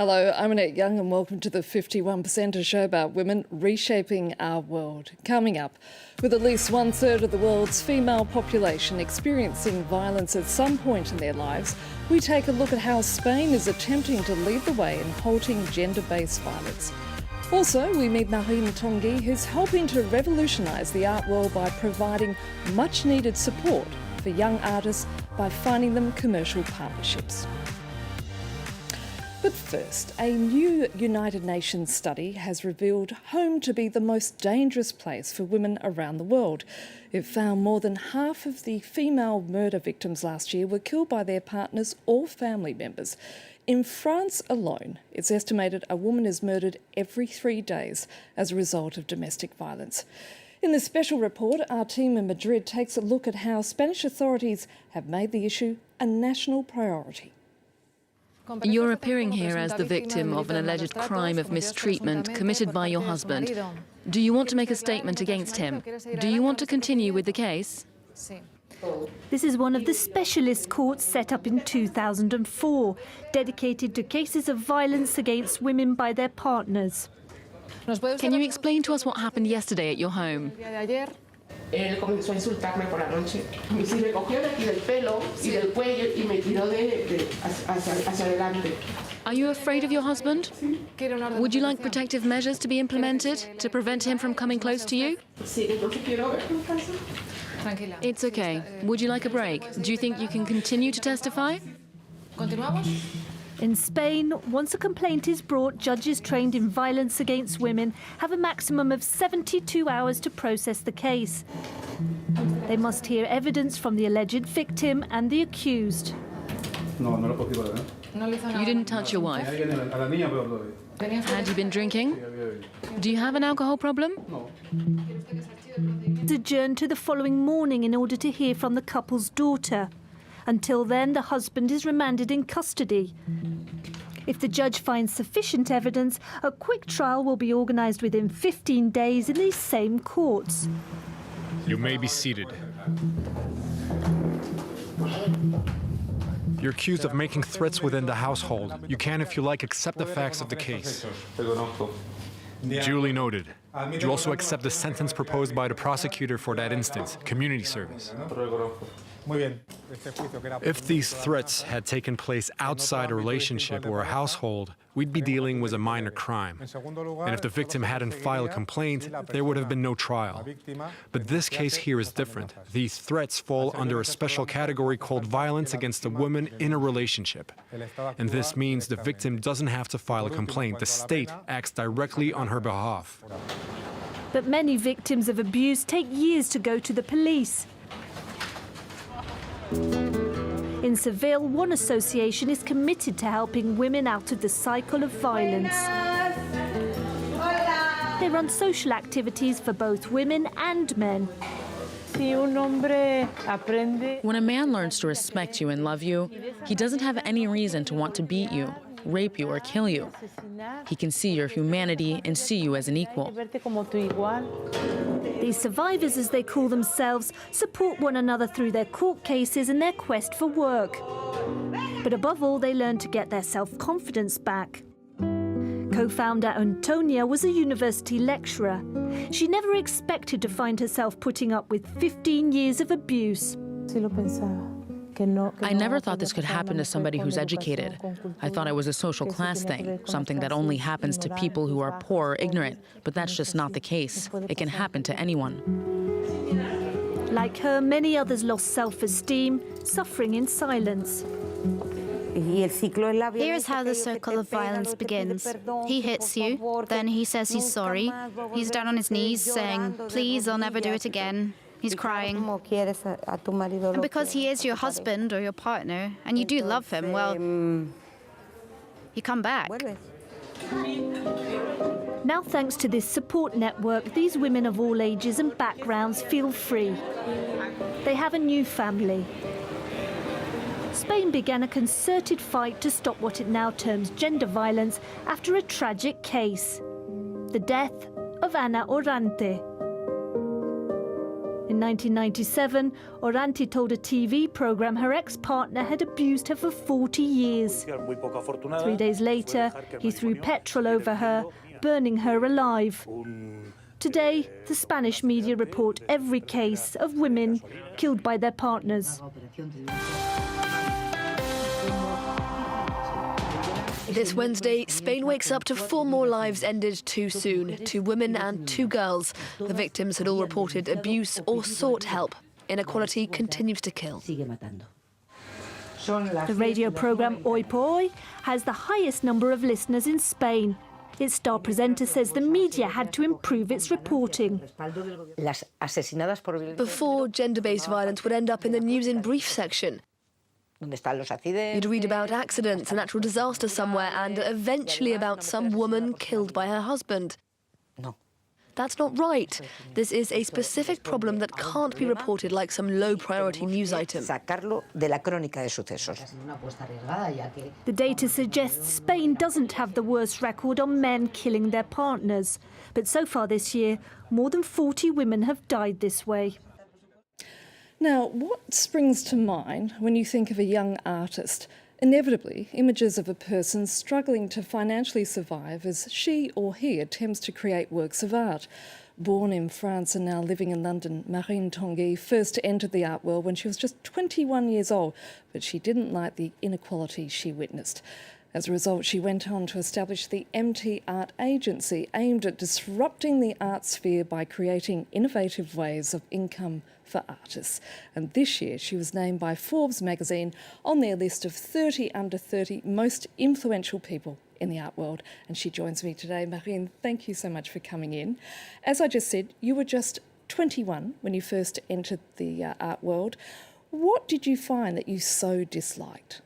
Hello, I'm Annette Young and welcome to the 51%, a show about women reshaping our world. Coming up, with at least 1/3 of the world's female population experiencing violence at some point in their lives, we take a look at how Spain is attempting to lead the way in halting gender-based violence. Also, we meet Marine Tanguy, who's helping to revolutionise the art world by providing much-needed support for young artists by finding them commercial partnerships. But first, a new United Nations study has revealed home to be the most dangerous place for women around the world. It found more than half of the female murder victims last year were killed by their partners or family members. In France alone, it's estimated a woman is murdered every 3 days as a result of domestic violence. In this special report, our team in Madrid takes a look at how Spanish authorities have made the issue a national priority. You're appearing here as the victim of an alleged crime of mistreatment committed by your husband. Do you want to make a statement against him? Do you want to continue with the case? This is one of the specialist courts set up in 2004, dedicated to cases of violence against women by their partners. Can you explain to us what happened yesterday at your home? Él comenzó a insultarme por la noche. Y si me cogió de aquí del pelo y del cuello y me tiró hacia adelante. Are you afraid of your husband? Would you like protective measures to be implemented to prevent him from coming close to you? It's okay. Would you like a break? Do you think you can continue to testify? In Spain, once a complaint is brought, judges trained in violence against women have a maximum of 72 hours to process the case. They must hear evidence from the alleged victim and the accused. You didn't touch your wife? Had you been drinking? Do you have an alcohol problem? It's adjourned to the following morning in order to hear from the couple's daughter. Until then, the husband is remanded in custody. If the judge finds sufficient evidence, a quick trial will be organised within 15 days in these same courts. You may be seated. You're accused of making threats within the household. You can, if you like, accept the facts of the case. Duly noted. Do you also accept the sentence proposed by the prosecutor for that instance, community service? If these threats had taken place outside a relationship or a household, we'd be dealing with a minor crime. And if the victim hadn't filed a complaint, there would have been no trial. But this case here is different. These threats fall under a special category called violence against a woman in a relationship. And this means the victim doesn't have to file a complaint. The state acts directly on her behalf. But many victims of abuse take years to go to the police. In Seville, one association is committed to helping women out of the cycle of violence. They run social activities for both women and men. When a man learns to respect you and love you, he doesn't have any reason to want to beat you, rape you, or kill you. He can see your humanity and see you as an equal. These survivors, as they call themselves, support one another through their court cases and their quest for work. But above all, they learn to get their self-confidence back. Co-founder Antonia was a university lecturer. She never expected to find herself putting up with 15 years of abuse. I never thought this could happen to somebody who's educated. I thought it was a social class thing, something that only happens to people who are poor or ignorant, but that's just not the case. It can happen to anyone. Like her, many others lost self-esteem, suffering in silence. Here is how the circle of violence begins. He hits you, then he says he's sorry. He's down on his knees saying, "Please, I'll never do it again." He's crying. And because he is your husband or your partner, and you do love him, well, you come back. Now, thanks to this support network, these women of all ages and backgrounds feel free. They have a new family. Spain began a concerted fight to stop what it now terms gender violence after a tragic case, the death of Ana Orante. In 1997, Oranti told a TV programme her ex-partner had abused her for 40 years. 3 days later, he threw petrol over her, burning her alive. Today, the Spanish media report every case of women killed by their partners. This Wednesday, Spain wakes up to 4 more lives ended too soon, 2 women and 2 girls. The victims had all reported abuse or sought help. Inequality continues to kill. The radio programme Hoy por Hoy has the highest number of listeners in Spain. Its star presenter says the media had to improve its reporting. Before, gender-based violence would end up in the news in brief section. You'd read about accidents, a natural disaster somewhere, and eventually about some woman killed by her husband. That's not right. This is a specific problem that can't be reported like some low-priority news item. The data suggests Spain doesn't have the worst record on men killing their partners. But so far this year, more than 40 women have died this way. Now, what springs to mind when you think of a young artist? Inevitably, images of a person struggling to financially survive as she or he attempts to create works of art. Born in France and now living in London, Marine Tanguy first entered the art world when she was just 21 years old, but she didn't like the inequality she witnessed. As a result, she went on to establish the MT Art Agency, aimed at disrupting the art sphere by creating innovative ways of income for artists. And this year, she was named by Forbes magazine on their list of 30 under 30 most influential people in the art world. And she joins me today. Marine, thank you so much for coming in. As I just said, you were just 21 when you first entered the art world. What did you find that you so disliked?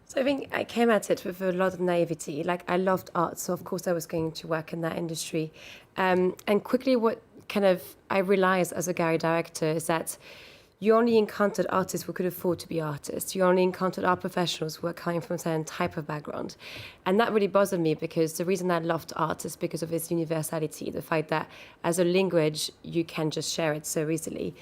So I think I came at it with a lot of naivety. Like, I loved art, so of course I was going to work in that industry. And quickly what kind of I realized as a gallery director is that you only encountered artists who could afford to be artists. You only encountered art professionals who were coming from a certain type of background. And that really bothered me, because the reason I loved art is because of its universality, the fact that as a language, you can just share it so easily.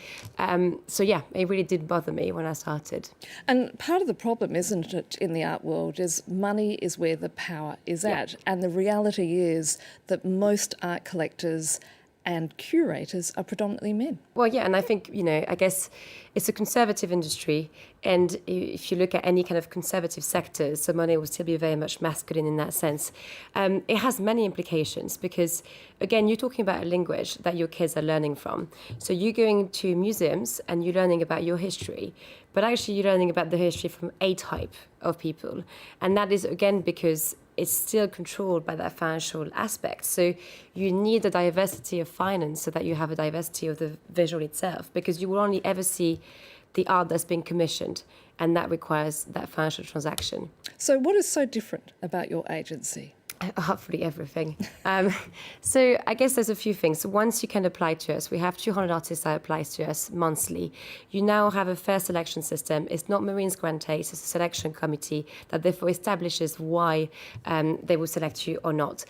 So yeah, it really did bother me when I started. And part of the problem, isn't it, in the art world, is money is where the power is at. And the reality is that most art collectors and curators are predominantly men. Well, yeah, and I think, I guess it's a conservative industry, and if you look at any kind of conservative sectors, the money will still be very much masculine in that sense. It has many implications because, again, you're talking about a language that your kids are learning from. So you're going to museums and you're learning about your history, but actually you're learning about the history from a type of people. And that is, again, because it's still controlled by that financial aspect. So you need a diversity of finance so that you have a diversity of the visual itself, because you will only ever see the art that's been commissioned, and that requires that financial transaction. So what is so different about your agency? Hopefully everything. So I guess there's a few things. Once you can apply to us, we have 200 artists that apply to us monthly. You now have a fair selection system. It's not Marine's grantee, it's a selection committee that therefore establishes why they will select you or not.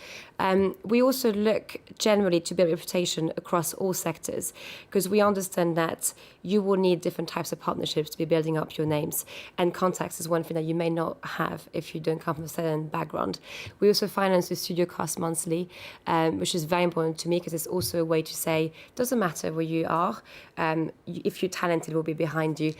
We also look generally to build a reputation across all sectors, because we understand that you will need different types of partnerships to be building up your names. And contacts is one thing that you may not have if you don't come from a certain background. We also finance the studio cost monthly, which is very important to me, because it's also a way to say, doesn't matter where you are, if you're talented, we'll be behind you.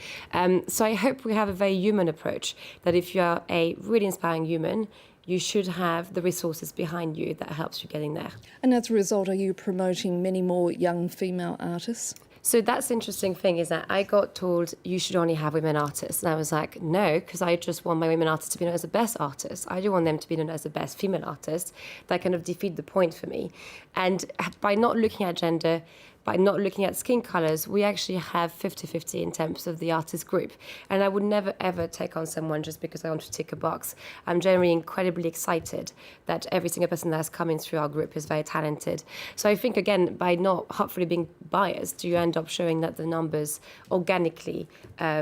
So I hope we have a very human approach, that if you are a really inspiring human, you should have the resources behind you that helps you getting there. And as a result, are you promoting many more young female artists? So that's the interesting thing, is that I got told you should only have women artists. And I was like, no, because I just want my women artists to be known as the best artists. I do want them to be known as the best female artists. That kind of defeat the point for me. And by not looking at gender, by not looking at skin colours, we actually have 50-50 in terms of the artist group. And I would never, ever take on someone just because I want to tick a box. I'm generally incredibly excited that every single person that's coming through our group is very talented. So I think, again, by not hopefully being biased, you end up showing that the numbers organically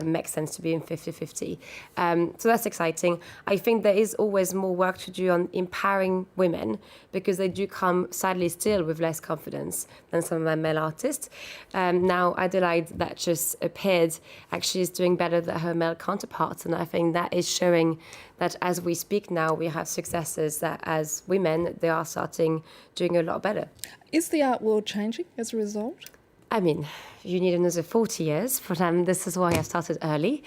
make sense to be in 50-50. So that's exciting. I think there is always more work to do on empowering women, because they do come, sadly, still with less confidence than some of my male artists. artist. Now Adelaide, that just appeared, actually is doing better than her male counterparts, and I think that is showing that as we speak now, we have successes that as women, they are starting doing a lot better. Is the art world changing as a result? I mean, you need another 40 years, but this is why I started early.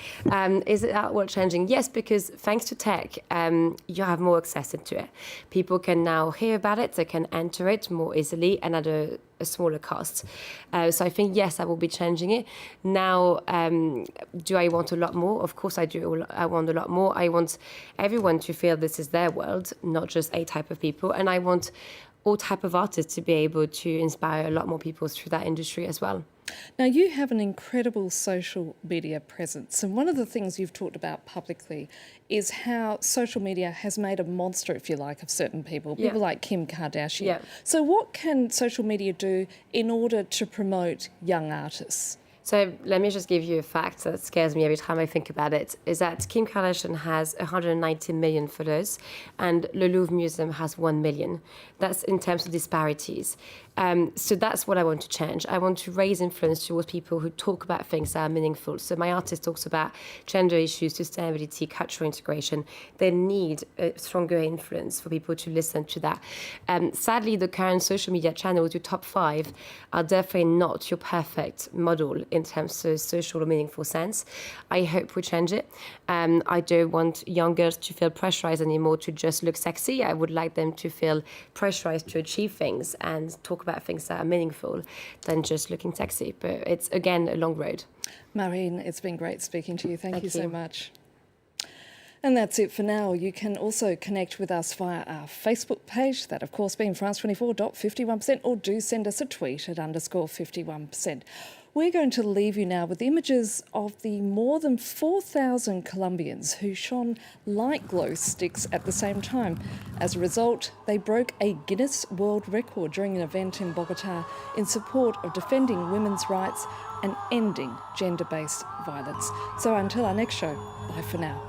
Is it art world changing? Yes, because thanks to tech, you have more access into it. People can now hear about it, they can enter it more easily and at a smaller cost. So I think, yes, I will be changing it. Now, do I want a lot more? Of course I do. I want a lot more. I want everyone to feel this is their world, not just a type of people. And I want all type of artists to be able to inspire a lot more people through that industry as well. Now, you have an incredible social media presence, and one of the things you've talked about publicly is how social media has made a monster, if you like, of certain people, people like Kim Kardashian. Yeah. So what can social media do in order to promote young artists? So let me just give you a fact that scares me every time I think about it, is that Kim Kardashian has 190 million followers and the Louvre Museum has 1 million. That's in terms of disparities. So that's what I want to change. I want to raise influence towards people who talk about things that are meaningful. So my artist talks about gender issues, sustainability, cultural integration. They need a stronger influence for people to listen to that. Sadly, the current social media channels, your top 5, are definitely not your perfect model in terms of social or meaningful sense. I hope we change it. I don't want young girls to feel pressurized anymore to just look sexy. I would like them to feel pressurized to achieve things and talk about things that are meaningful than just looking sexy. But it's, again, a long road. Marine, it's been great speaking to you. Thank you so much. And that's it for now. You can also connect with us via our Facebook page, that of course being France24.51%, or do send us a tweet at _51%. We're going to leave you now with images of the more than 4,000 Colombians who shone like glow sticks at the same time. As a result, they broke a Guinness World Record during an event in Bogota in support of defending women's rights and ending gender-based violence. So until our next show, bye for now.